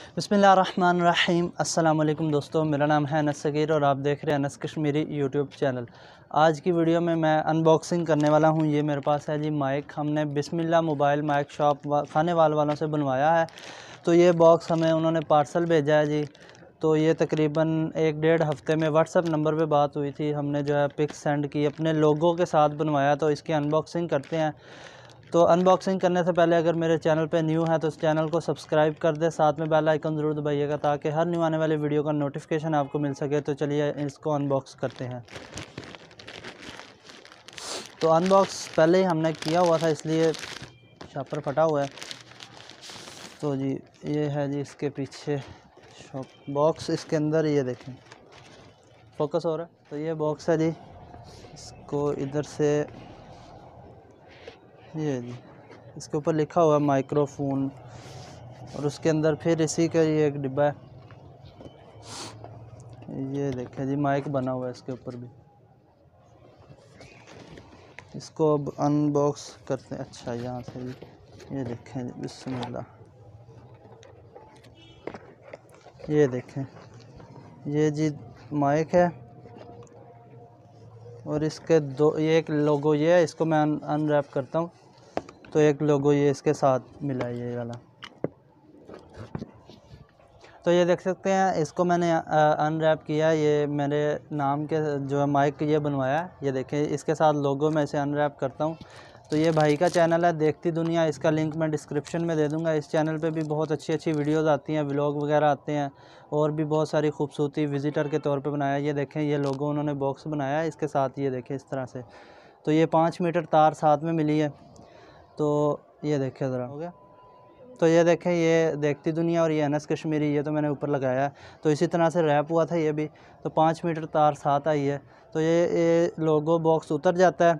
बिस्मिल्लाहिर्रहमानिर्रहीम। अस्सलाम वालेकुम दोस्तों, मेरा नाम है sagहीर और आप देख रहे हैं anaskashmiri यूट्यूब चैनल। आज की वीडियो में मैं अनबॉक्सिंग करने वाला हूं। ये मेरे पास है जी माइक, हमने बिस्मिल्लाह मोबाइल माइक शॉप खानेवाल वालों से बनवाया है। तो ये बॉक्स हमें उन्होंने पार्सल भेजा है जी। तो ये तकरीबन 1-1.5 हफ़्ते में व्हाट्सअप नंबर पे बात हुई थी, हमने जो है पिक सेंड की, अपने लोगों के साथ बनवाया। तो इसकी अनबॉक्सिंग करते हैं। तो अनबॉक्सिंग करने से पहले अगर मेरे चैनल पे न्यू है तो इस चैनल को सब्सक्राइब कर दे, साथ में बेल आइकन ज़रूर दबाइएगा ताकि हर न्यू आने वाली वीडियो का नोटिफिकेशन आपको मिल सके। तो चलिए इसको अनबॉक्स करते हैं। तो अनबॉक्स पहले ही हमने किया हुआ था, इसलिए शापर फटा हुआ है। तो जी ये है जी इसके पीछे शॉप बॉक्स, इसके अंदर ये देखें फोकस हो रहा है। तो ये बॉक्स है जी, इसको इधर से ये जी इसके ऊपर लिखा हुआ है माइक्रोफोन, और उसके अंदर फिर इसी का ये एक डिब्बा है। ये देखें जी माइक बना हुआ है इसके ऊपर भी। इसको अब अनबॉक्स करते हैं। अच्छा यहाँ से भी ये देखें जी, बिस्मिल्लाह। ये देखें ये जी माइक है और इसके दो, ये एक लोगो ये है। इसको मैं अनरैप करता हूँ। तो एक लोगो ये इसके साथ मिला है, ये वाला। तो ये देख सकते हैं, इसको मैंने अनरैप किया। ये मेरे नाम के जो है माइक ये बनवाया है। ये देखें इसके साथ लोगो मैं इसे अनरैप करता हूँ। तो ये भाई का चैनल है देखती दुनिया, इसका लिंक मैं डिस्क्रिप्शन में दे दूँगा। इस चैनल पे भी बहुत अच्छी अच्छी वीडियोस आती हैं, व्लॉग वगैरह आते हैं, और भी बहुत सारी खूबसूरती विज़िटर के तौर पे बनाया। ये देखें ये लोगो उन्होंने बॉक्स बनाया है इसके साथ, ये देखें इस तरह से। तो ये 5 मीटर तार साथ में मिली है। तो ये देखें ज़रा, हो गया। तो ये देखें ये देखती दुनिया और ये anaskashmiri, ये तो मैंने ऊपर लगाया है। तो इसी तरह से रैप हुआ था ये भी। तो 5 मीटर तार साथ आई है। तो ये लोगो बॉक्स उतर जाता है,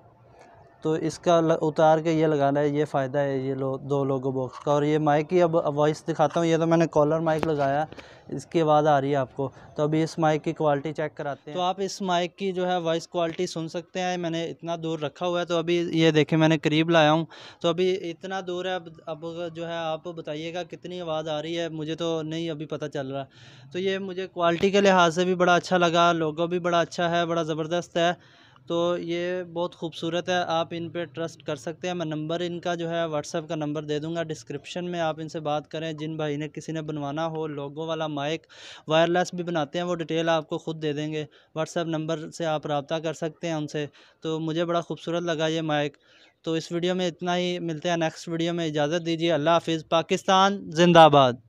तो इसका उतार के ये लगाना है, ये फ़ायदा है ये दो लोगो बॉक्स का। और ये माइक की अब वॉइस दिखाता हूँ। ये तो मैंने कॉलर माइक लगाया, इसकी आवाज़ आ रही है आपको। तो अभी इस माइक की क्वालिटी चेक कराते हैं। तो आप इस माइक की जो है वॉइस क्वालिटी सुन सकते हैं। मैंने इतना दूर रखा हुआ है, तो अभी ये देखें मैंने करीब लाया हूँ। तो अभी इतना दूर है। अब जो है आप बताइएगा कितनी आवाज़ आ रही है, मुझे तो नहीं अभी पता चल रहा। तो ये मुझे क्वालिटी के लिहाज से भी बड़ा अच्छा लगा, लोगो भी बड़ा अच्छा है, बड़ा ज़बरदस्त है। तो ये बहुत खूबसूरत है, आप इन पे ट्रस्ट कर सकते हैं। मैं नंबर इनका जो है व्हाट्सएप का नंबर दे दूंगा डिस्क्रिप्शन में, आप इनसे बात करें। जिन भाई ने किसी ने बनवाना हो लोगो वाला माइक, वायरलेस भी बनाते हैं, वो डिटेल आपको ख़ुद दे देंगे। व्हाट्सएप नंबर से आप रब्ता कर सकते हैं उनसे। तो मुझे बड़ा खूबसूरत लगा ये माइक। तो इस वीडियो में इतना ही, मिलते हैं नेक्स्ट वीडियो में। इजाज़त दीजिए, अल्लाह हाफिज़। पाकिस्तान जिंदाबाद।